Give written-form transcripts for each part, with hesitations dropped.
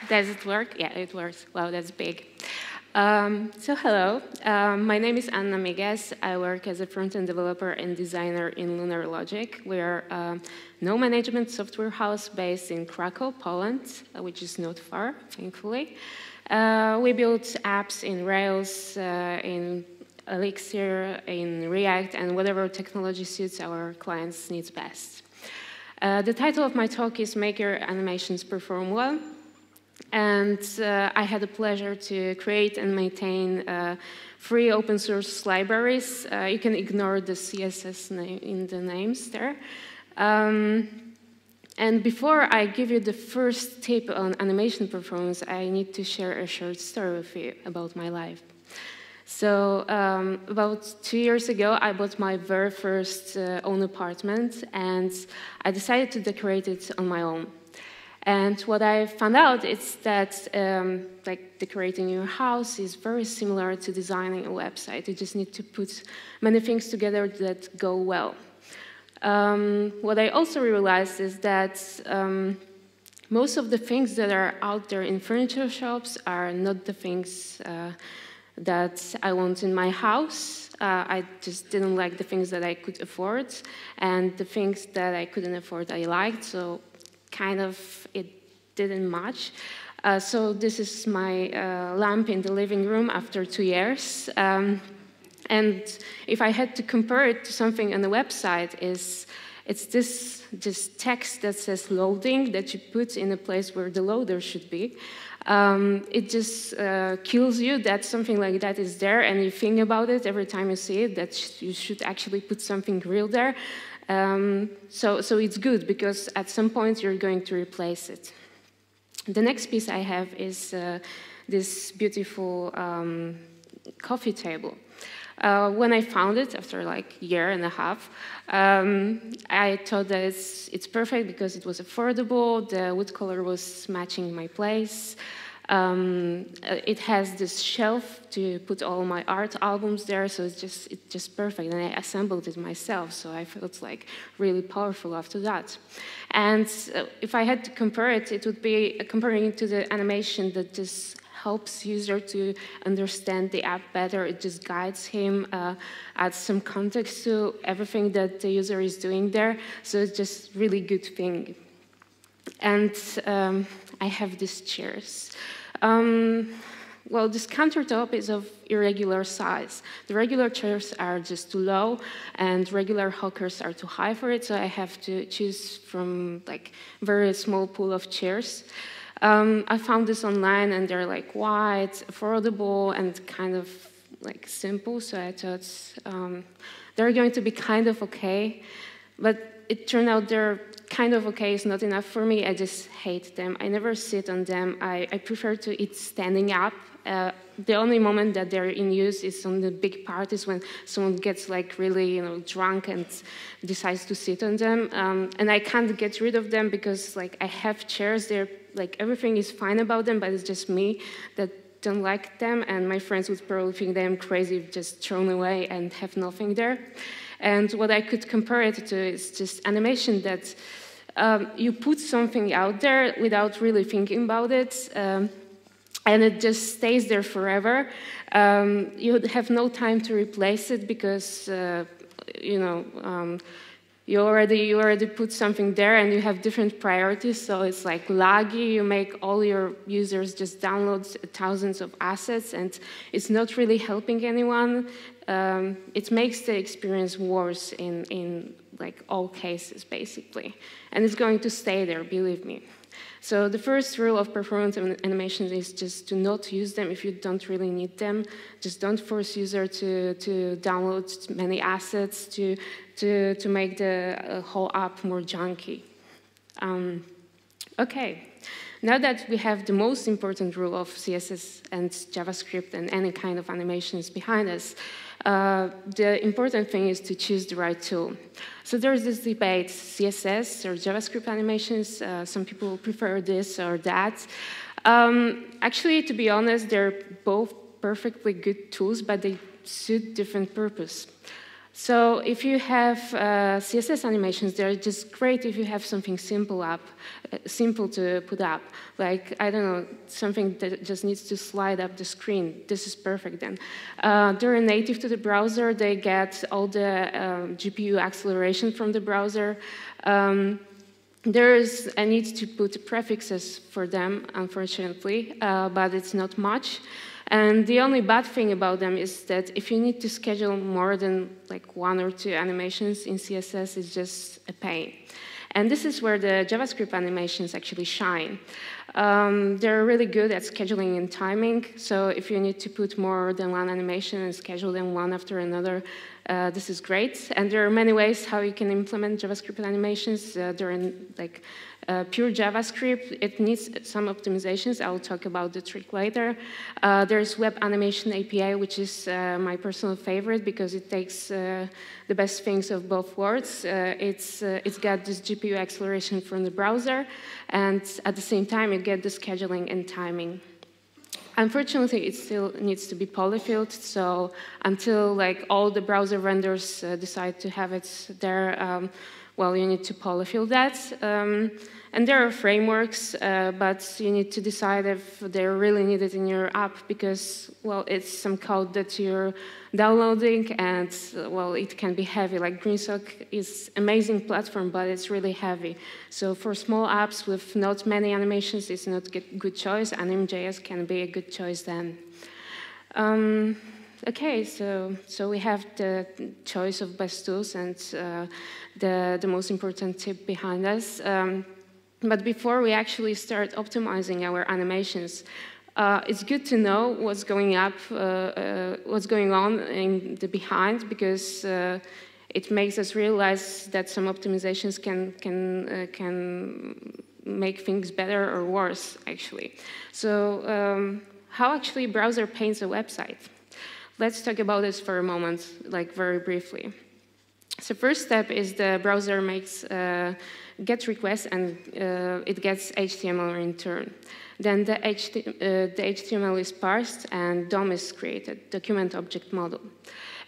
Does it work? Yeah, it works. Wow, that's big. So hello, my name is Anna Migas. I work as a front-end developer and designer in Lunar Logic. We are a no-management software house based in Krakow, Poland, which is not far, thankfully. We build apps in Rails, in Elixir, in React, and whatever technology suits our clients' needs best. The title of my talk is Make Your Animations Perform Well. And I had the pleasure to create and maintain free open source libraries. You can ignore the CSS name in the names there. And before I give you the first tip on animation performance, I need to share a short story with you about my life. So about 2 years ago, I bought my very first own apartment, and I decided to decorate it on my own. And what I found out is that like decorating your house is very similar to designing a website. You just need to put many things together that go well. What I also realized is that most of the things that are out there in furniture shops are not the things that I want in my house. I just didn't like the things that I could afford, and the things that I couldn't afford I liked, so kind of it didn't match. So this is my lamp in the living room after 2 years. And if I had to compare it to something on the website, it's this text that says loading that you put in a place where the loader should be. It just kills you that something like that is there, and you think about it every time you see it, that you should actually put something real there. So it's good, because at some point you're going to replace it. The next piece I have is this beautiful coffee table. When I found it after like a year and a half, I thought that it's perfect because it was affordable, the wood color was matching my place. It has this shelf to put all my art albums there, so it's just perfect. And I assembled it myself, so I felt like really powerful after that. And if I had to compare it, it would be comparing it to the animation that just helps user to understand the app better. It just guides him, adds some context to everything that the user is doing there. So it's just really good thing. And I have these chairs. Well, this countertop is of irregular size. The regular chairs are just too low, and regular hookers are too high for it, so I have to choose from like very small pool of chairs. I found this online, and they're like wide, affordable, and kind of like simple, so I thought they're going to be kind of okay, but it turned out they're kind of okay is not enough for me. I just hate them. I never sit on them. I prefer to eat standing up. The only moment that they're in use is on the big parties when someone gets like really drunk and decides to sit on them. And I can't get rid of them because like I have chairs. They're like everything is fine about them, but it's just me that don't like them. And my friends would probably think that I'm crazy, just thrown away and have nothing there. And what I could compare it to is just animation that you put something out there without really thinking about it, and it just stays there forever. You have no time to replace it because you already put something there, and you have different priorities. So it's like laggy. You make all your users just download thousands of assets, and it's not really helping anyone. It makes the experience worse in like all cases, basically. And it's going to stay there, believe me. So the first rule of performance animations is just to not use them if you don't really need them. Just don't force user to download many assets to make the whole app more junky. Okay. Now that we have the most important rule of CSS and JavaScript and any kind of animations behind us, the important thing is to choose the right tool. So there's this debate, CSS or JavaScript animations. Some people prefer this or that. Actually, to be honest, they're both perfectly good tools, but they suit different purpose. So if you have CSS animations, they're just great if you have something simple to put up. Like, I don't know, something that just needs to slide up the screen. This is perfect then. They're native to the browser. They get all the GPU acceleration from the browser. There is a need to put prefixes for them, unfortunately, but it's not much. And the only bad thing about them is that if you need to schedule more than like 1 or 2 animations in CSS, it's just a pain. And this is where the JavaScript animations actually shine. They're really good at scheduling and timing. So if you need to put more than 1 animation and schedule them one after another, this is great. And there are many ways how you can implement JavaScript animations. They're in like pure JavaScript. It needs some optimizations. I'll talk about the trick later. There's Web Animation API, which is my personal favorite because it takes the best things of both worlds. It's got this GPU acceleration from the browser, and at the same time, you get the scheduling and timing. Unfortunately, it still needs to be polyfilled, so until like all the browser vendors decide to have it there, well, you need to polyfill that. And there are frameworks, but you need to decide if they're really needed in your app because, well, it's some code that you're downloading and, well, it can be heavy. Like Greensock is an amazing platform, but it's really heavy. So for small apps with not many animations, it's not a good choice. Anim.js can be a good choice then. Okay, so we have the choice of best tools and the most important tip behind us. But before we actually start optimizing our animations, it's good to know what's going on in the behind because it makes us realize that some optimizations can make things better or worse, actually. So how actually browser paints a website? Let's talk about this for a moment, like very briefly. So first step is the browser makes GET request and it gets HTML in return. Then the HTML is parsed and DOM is created, document object model.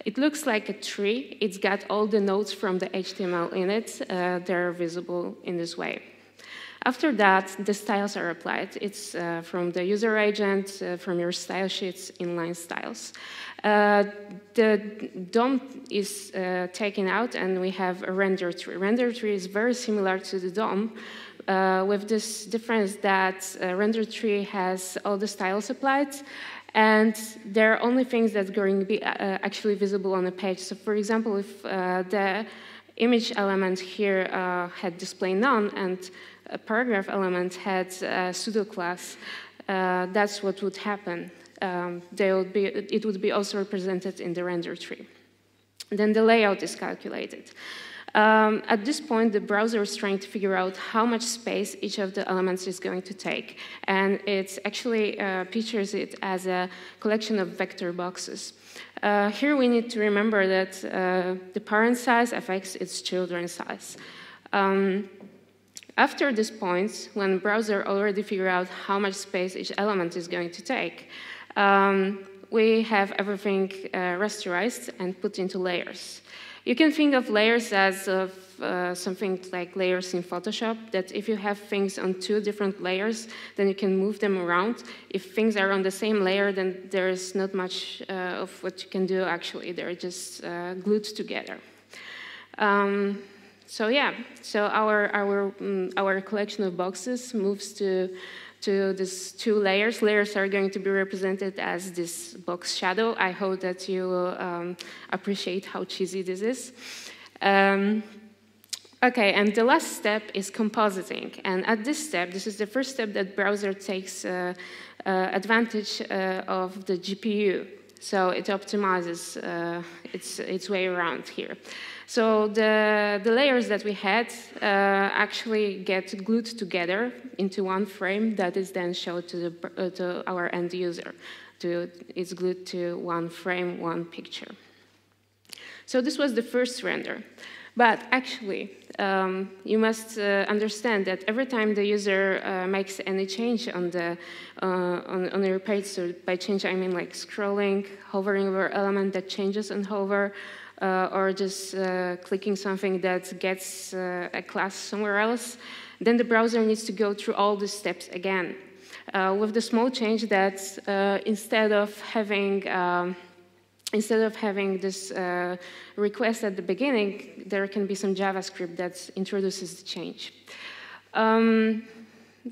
It looks like a tree. It's got all the nodes from the HTML in it. They're visible in this way. After that, the styles are applied. It's from the user agent, from your style sheets, inline styles. The DOM is taken out, and we have a render tree. Render tree is very similar to the DOM, with this difference that render tree has all the styles applied, and there are only things that are going to be actually visible on the page. So, for example, if the image element here had display none, and a paragraph element had a pseudo class, that's what would happen. It would be also represented in the render tree. Then the layout is calculated. At this point, the browser is trying to figure out how much space each of the elements is going to take. And it actually pictures it as a collection of vector boxes. Here we need to remember that the parent size affects its children's size. After this point, when the browser already figured out how much space each element is going to take, we have everything rasterized and put into layers. You can think of layers as something like layers in Photoshop, that if you have things on 2 different layers, then you can move them around. If things are on the same layer, then there's not much of what you can do, actually. They're just glued together. So yeah, so our collection of boxes moves to these 2 layers. Layers are going to be represented as this box shadow. I hope that you will appreciate how cheesy this is. Okay, and the last step is compositing. And at this step, this is the first step that browser takes advantage of the GPU. So it optimizes its way around here. So the layers that we had actually get glued together into one frame that is then shown to our end user. It's glued to one frame, one picture. So this was the first render. But actually, you must understand that every time the user makes any change on your page, so by change I mean like scrolling, hovering over element that changes on hover, or just clicking something that gets a class somewhere else, then the browser needs to go through all the steps again. With the small change that instead of having this request at the beginning, there can be some JavaScript that introduces the change.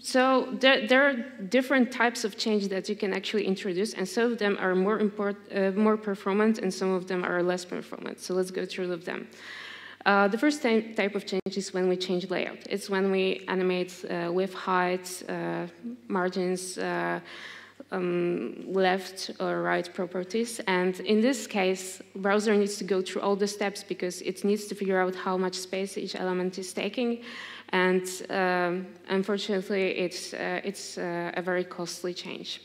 So there are different types of change that you can actually introduce, and some of them are more performant, and some of them are less performant. So let's go through them. The first type of change is when we change layout. It's when we animate width, height, margins, left or right properties. And in this case, browser needs to go through all the steps because it needs to figure out how much space each element is taking. And unfortunately, it's a very costly change.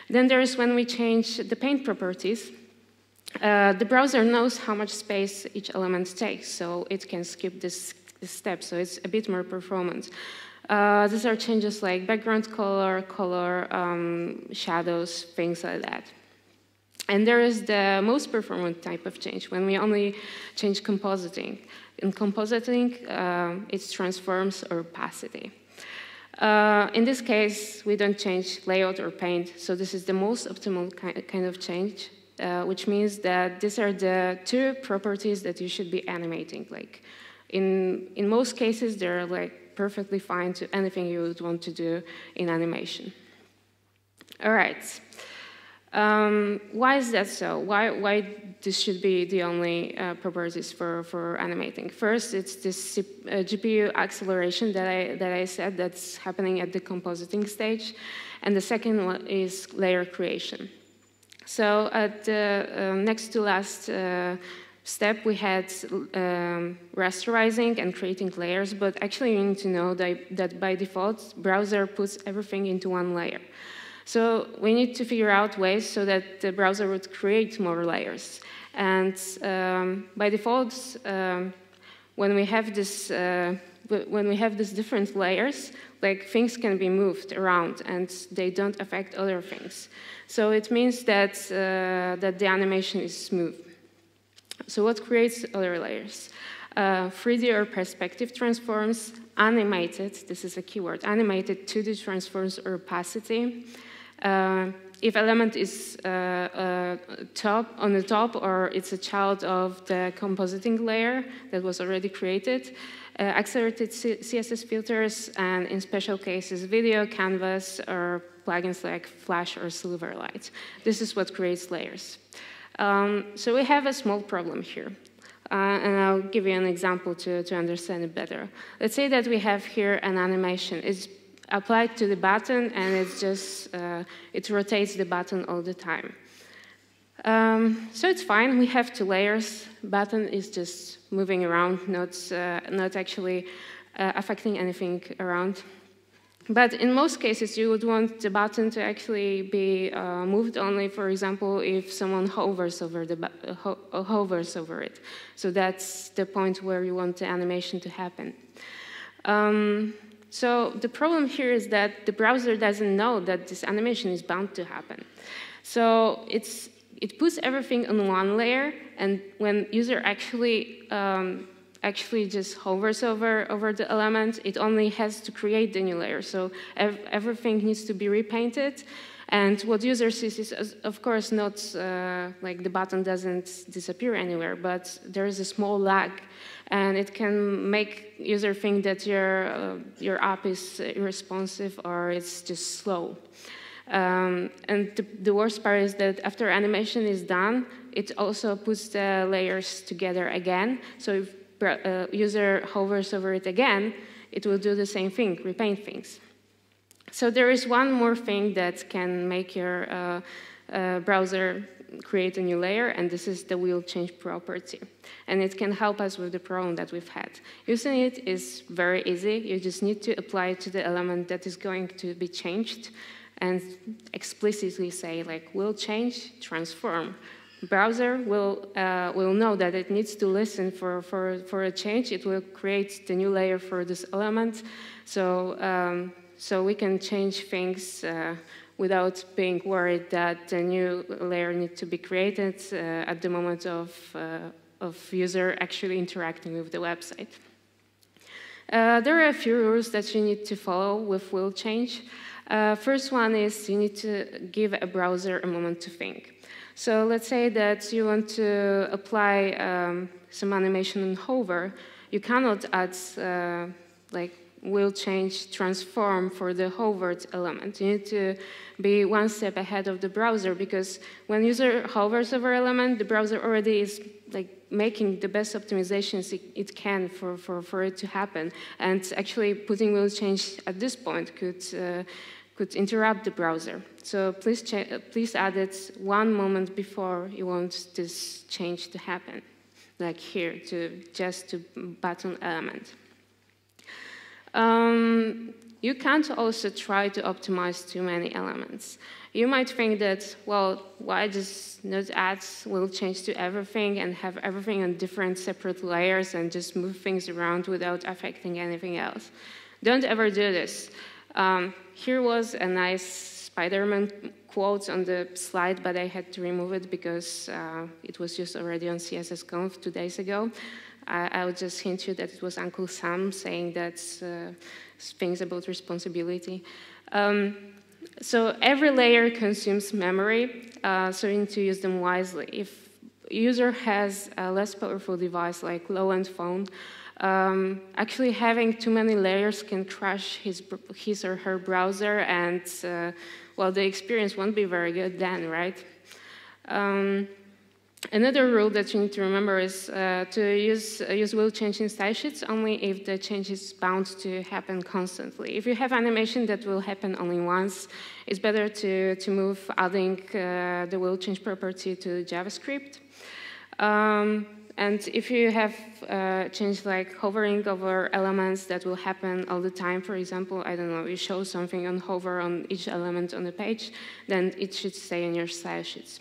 Then there is when we change the paint properties. The browser knows how much space each element takes, so it can skip this step, so it's a bit more performant. These are changes like background color, shadows, things like that. And there is the most performant type of change, when we only change compositing. In compositing, it's transforms or opacity. In this case, we don't change layout or paint, so this is the most optimal kind of change, which means that these are the two properties that you should be animating. Like in most cases, they're like perfectly fine to anything you would want to do in animation. All right. Why is that so? Why this should be the only properties for animating? First, it's this GPU acceleration that I said that's happening at the compositing stage, and the second one is layer creation. So at the next to last step, we had rasterizing and creating layers, but actually you need to know that by default, browser puts everything into one layer. So we need to figure out ways so that the browser would create more layers. And by default, when we have these different layers, like things can be moved around and they don't affect other things. So it means that that the animation is smooth. So what creates other layers? 3D or perspective transforms, animated, this is a keyword, animated 2D transforms or opacity. If element is on the top or it's a child of the compositing layer that was already created, accelerated CSS filters, and in special cases, video, canvas, or plugins like Flash or Silverlight. This is what creates layers. So we have a small problem here. And I'll give you an example to understand it better. Let's say that we have here an animation. It's applied to the button, and it's just, it rotates the button all the time. So it's fine. We have two layers. Button is just moving around, not actually affecting anything around. But in most cases, you would want the button to actually be moved only, for example, if someone hovers over it. So that's the point where you want the animation to happen. So the problem here is that the browser doesn't know that this animation is bound to happen. So it puts everything on one layer, and when user actually just hovers over the element, it only has to create the new layer. So everything needs to be repainted. And what user sees is, of course, not like the button doesn't disappear anywhere, but there is a small lag. And it can make user think that your app is irresponsive or it's just slow. And the worst part is that after animation is done, it also puts the layers together again. So if user hovers over it again, it will do the same thing, repaint things. So there is one more thing that can make your browser create a new layer, and this is the wheel change property. And it can help us with the problem that we've had. Using it is very easy. You just need to apply it to the element that is going to be changed and explicitly say, like, wheel change, transform. Browser will know that it needs to listen for a change. It will create the new layer for this element. So, so we can change things without being worried that the new layer needs to be created at the moment of user actually interacting with the website. There are a few rules that you need to follow with will change. First one is you need to give a browser a moment to think. So let's say that you want to apply some animation on hover. You cannot add like will change transform for the hovered element. You need to be one step ahead of the browser, because when user hovers over element, the browser already is like making the best optimizations it can for it to happen. And actually putting will change at this point could interrupt the browser. So please add it one moment before you want this change to happen, like here, just to button element. You can't also try to optimize too many elements. You might think that, well, why just not add will change to everything and have everything on different separate layers and just move things around without affecting anything else? Don't ever do this. Here was a nice Spider-Man quote on the slide, but I had to remove it because it was used already on JSConf 2 days ago. I would just hint you that it was Uncle Sam saying that things about responsibility. So every layer consumes memory, so you need to use them wisely. If a user has a less powerful device like low-end phone, actually having too many layers can crash his or her browser, and well, the experience won't be very good then, right? Another rule that you need to remember is to use will change in style sheets only if the change is bound to happen constantly. If you have animation that will happen only once, it's better to move adding the will change property to JavaScript. And if you have change like hovering over elements that will happen all the time, for example, I don't know, you show something on hover on each element on the page, then it should stay in your style sheets.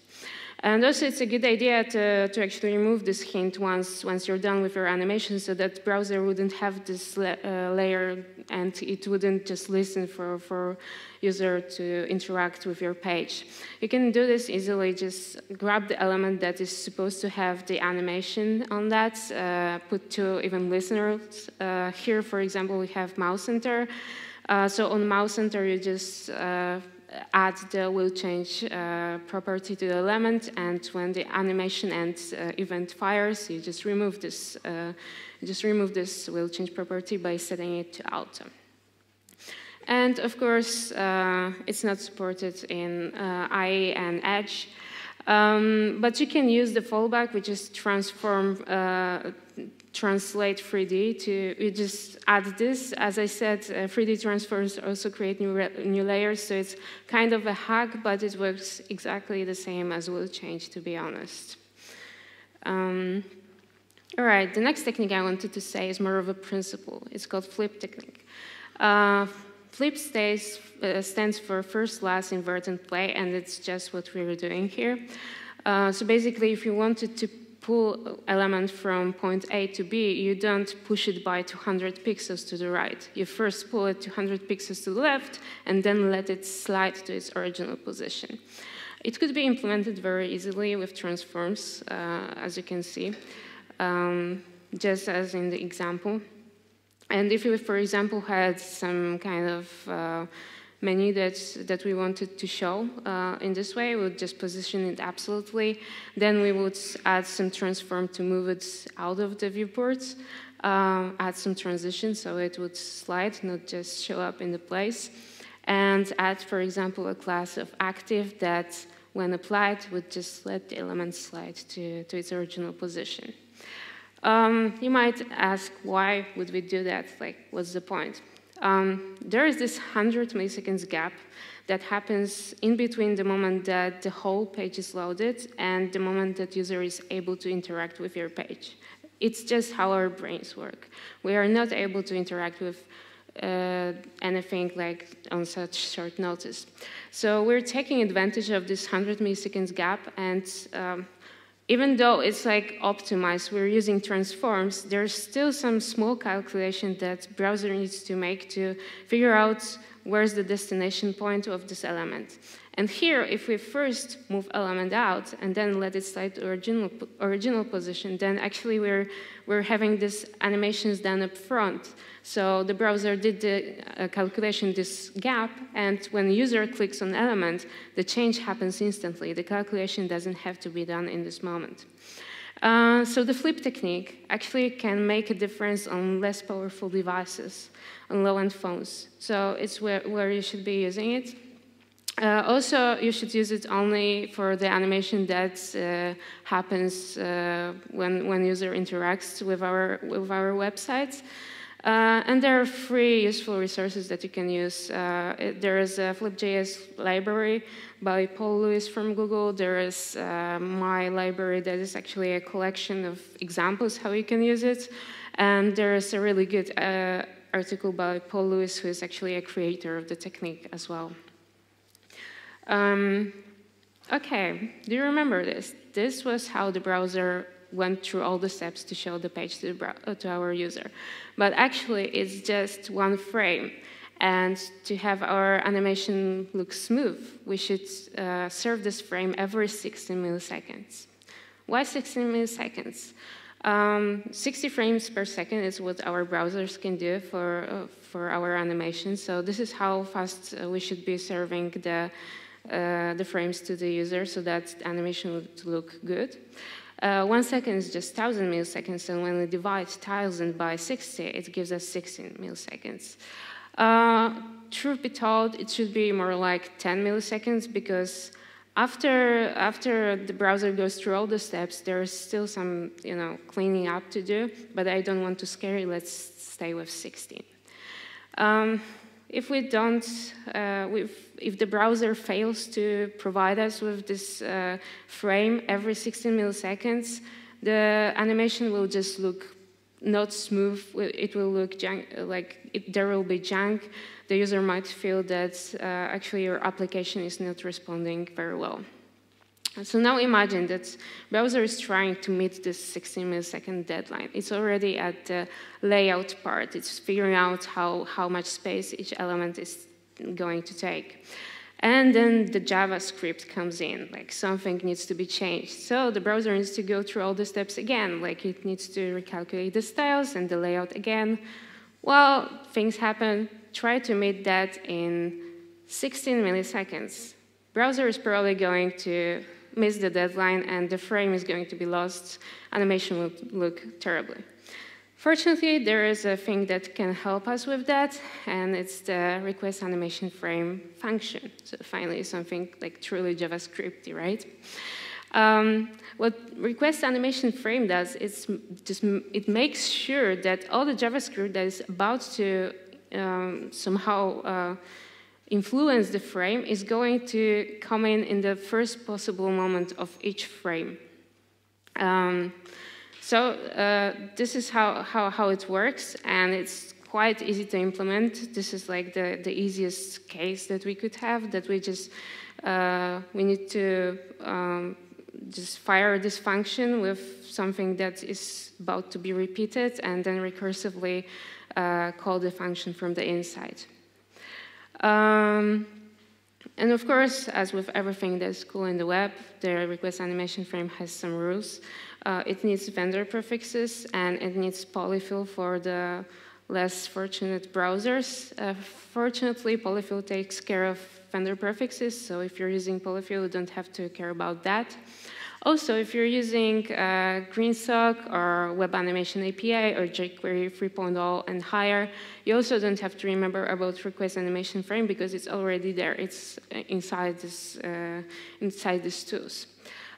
And also, it's a good idea to actually remove this hint once you're done with your animation, so that browser wouldn't have this layer and it wouldn't just listen for user to interact with your page. You can do this easily. Just grab the element that is supposed to have the animation on that, put two even listeners. Here, for example, we have mouse enter. So on mouse enter, you just add the will change property to the element, and when the animation and event fires, you just remove this will change property by setting it to auto. And of course, it's not supported in IE and Edge, but you can use the fallback, which is translate 3D you just add this. As I said, 3D transforms also create new layers, so it's kind of a hack, but it works exactly the same as will change, to be honest. All right, the next technique I wanted to say is more of a principle. It's called flip technique. Flip stands for first, last, invert, and play, and it's just what we're doing here. So basically, if you wanted to pull element from point A to B, you don't push it by 200 pixels to the right. You first pull it 200 pixels to the left, and then let it slide to its original position. It could be implemented very easily with transforms, as you can see, just as in the example. And if we, for example, had some kind of menu that we wanted to show in this way, we would just position it absolutely. Then we would add some transform to move it out of the viewport, add some transition so it would slide, not just show up in the place, and add, for example, a class of active that, when applied, would just let the element slide to its original position. You might ask, why would we do that? Like, what's the point? There is this 100 milliseconds gap that happens in between the moment that the whole page is loaded and the moment that user is able to interact with your page. It's just how our brains work. We are not able to interact with anything like on such short notice. So we're taking advantage of this 100 milliseconds gap, and even though it's like optimized, we're using transforms, there's still some small calculation that browser needs to make to figure out where's the destination point of this element. And here, if we first move element out and then let it slide to original position, then actually we're having these animations done up front. So the browser did the calculation, this gap, and when the user clicks on element, the change happens instantly. The calculation doesn't have to be done in this moment. So the flip technique actually can make a difference on less powerful devices, on low-end phones. So it's where you should be using it. Also, you should use it only for the animation that happens when user interacts with our websites. And there are free useful resources that you can use. There is a Flip.js library by Paul Lewis from Google. There is my library that is actually a collection of examples how you can use it. And there is a really good article by Paul Lewis, who is actually a creator of the technique as well. Okay, do you remember this? This was how the browser went through all the steps to show the page to our user. But actually, it's just one frame. And to have our animation look smooth, we should serve this frame every 16 milliseconds. Why 16 milliseconds? 60 frames per second is what our browsers can do for our animation. So this is how fast we should be serving the frames to the user so that the animation would look good. 1 second is just 1,000 milliseconds, and when we divide 1,000 by 60, it gives us 16 milliseconds. Truth be told, it should be more like 10 milliseconds, because after the browser goes through all the steps, there's still some cleaning up to do, but I don't want to scare you. Let's stay with 16. If we don't, if the browser fails to provide us with this frame every 16 milliseconds, the animation will just look not smooth. It will look there will be junk. The user might feel that actually your application is not responding very well. So now imagine that browser is trying to meet this 16 millisecond deadline. It's already at the layout part. It's figuring out how much space each element is going to take. And then the JavaScript comes in, like something needs to be changed. So the browser needs to go through all the steps again, like it needs to recalculate the styles and the layout again. Well, things happen. Try to meet that in 16 milliseconds. Browser is probably going to miss the deadline, and the frame is going to be lost. Animation will look terribly. Fortunately, there is a thing that can help us with that, and it's the RequestAnimationFrame function. So finally, something like truly JavaScripty, right? What RequestAnimationFrame does is it makes sure that all the JavaScript that is about to somehow influence the frame is going to come in the first possible moment of each frame. So this is how it works, and it's quite easy to implement. This is like the easiest case that we could have, that we need to just fire this function with something that is about to be repeated, and then recursively call the function from the inside. And of course, as with everything that's cool in the web, the RequestAnimationFrame has some rules. It needs vendor prefixes, and it needs polyfill for the less fortunate browsers. Fortunately, polyfill takes care of vendor prefixes, so if you're using polyfill, you don't have to care about that. Also, if you're using GreenSock or Web Animation API or jQuery 3.0 and higher, you also don't have to remember about RequestAnimationFrame because it's already there. It's inside these tools.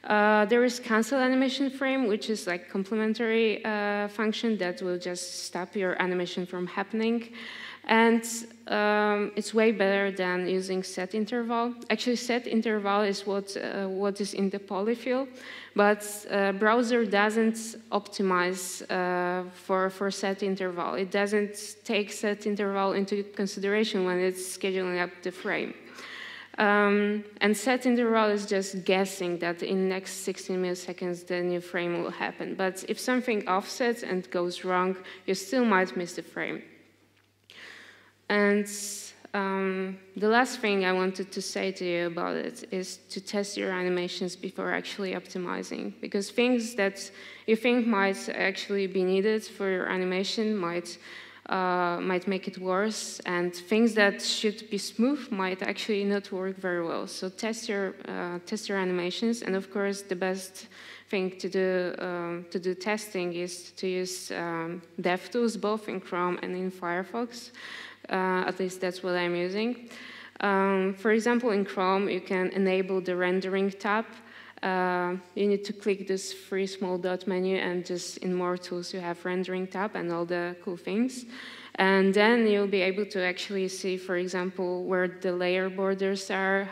There is CancelAnimationFrame, which is like complementary function that will just stop your animation from happening. And it's way better than using setInterval. Actually, setInterval is what is in the polyfill, but browser doesn't optimize for setInterval. It doesn't take setInterval into consideration when it's scheduling up the frame. And setInterval is just guessing that in the next 16 milliseconds the new frame will happen. But if something offsets and goes wrong, you still might miss the frame. And The last thing I wanted to say to you about it is to test your animations before actually optimizing, because things that you think might actually be needed for your animation might make it worse, and things that should be smooth might actually not work very well. So test your animations, and of course the best thing to do testing is to use DevTools both in Chrome and in Firefox. At least that's what I'm using. For example, in Chrome, you can enable the rendering tab. You need to click this 3 small dot menu, and just in more tools, you have rendering tab and all the cool things. And then you'll be able to actually see, for example, where the layer borders are,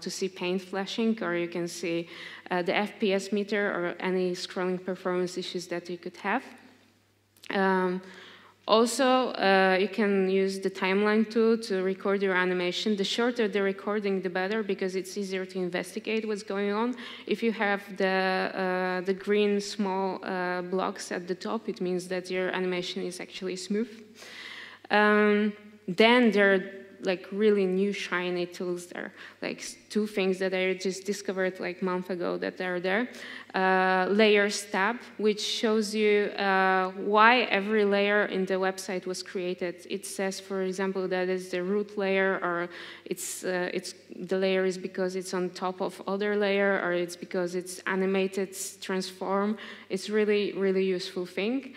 to see paint flashing, or you can see the FPS meter or any scrolling performance issues that you could have. Also, you can use the timeline tool to record your animation. The shorter the recording, the better, because it's easier to investigate what's going on. If you have the green small blocks at the top, it means that your animation is actually smooth. Then there are like really new shiny tools there, like 2 things that I just discovered like a month ago that are there. Layers tab, which shows you why every layer in the website was created. It says, for example, that it's the root layer, or the layer is because it's on top of other layer, or it's because it's animated transform. It's really, really useful thing.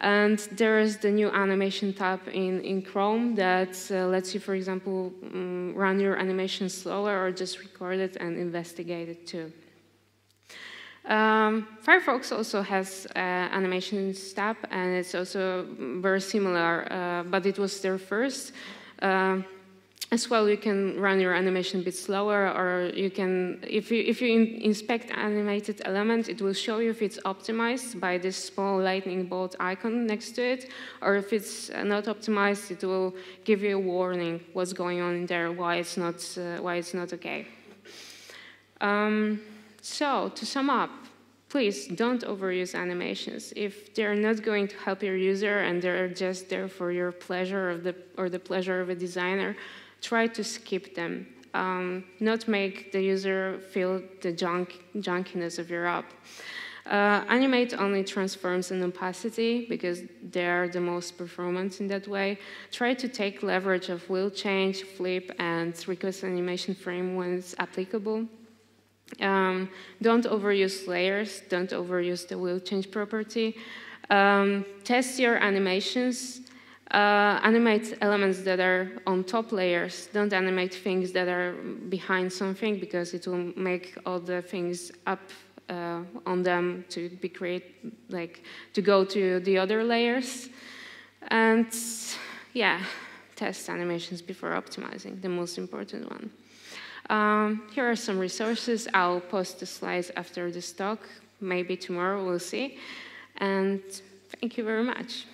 And there is the new animation tab in Chrome that lets you, for example, run your animation slower or just record it and investigate it too. Firefox also has animations tab, and it's also very similar, but it was there first. As well, you can run your animation a bit slower, or you can, if you inspect animated element, it will show you if it's optimized by this small lightning bolt icon next to it, or if it's not optimized, it will give you a warning what's going on in there, why it's not okay. So to sum up, please don't overuse animations. If they're not going to help your user and they're just there for your pleasure or the pleasure of a designer, try to skip them. Not make the user feel the junkiness of your app. Animate only transforms and opacity, because they are the most performant in that way. Try to take leverage of wheel change, flip, and RequestAnimationFrame when it's applicable. Don't overuse layers. Don't overuse the wheel change property. Test your animations. Animate elements that are on top layers. Don't animate things that are behind something, because it will make all the things up on them to be to go to the other layers. And yeah, test animations before optimizing, the most important one. Here are some resources. I'll post the slides after this talk. Maybe tomorrow, we'll see. And thank you very much.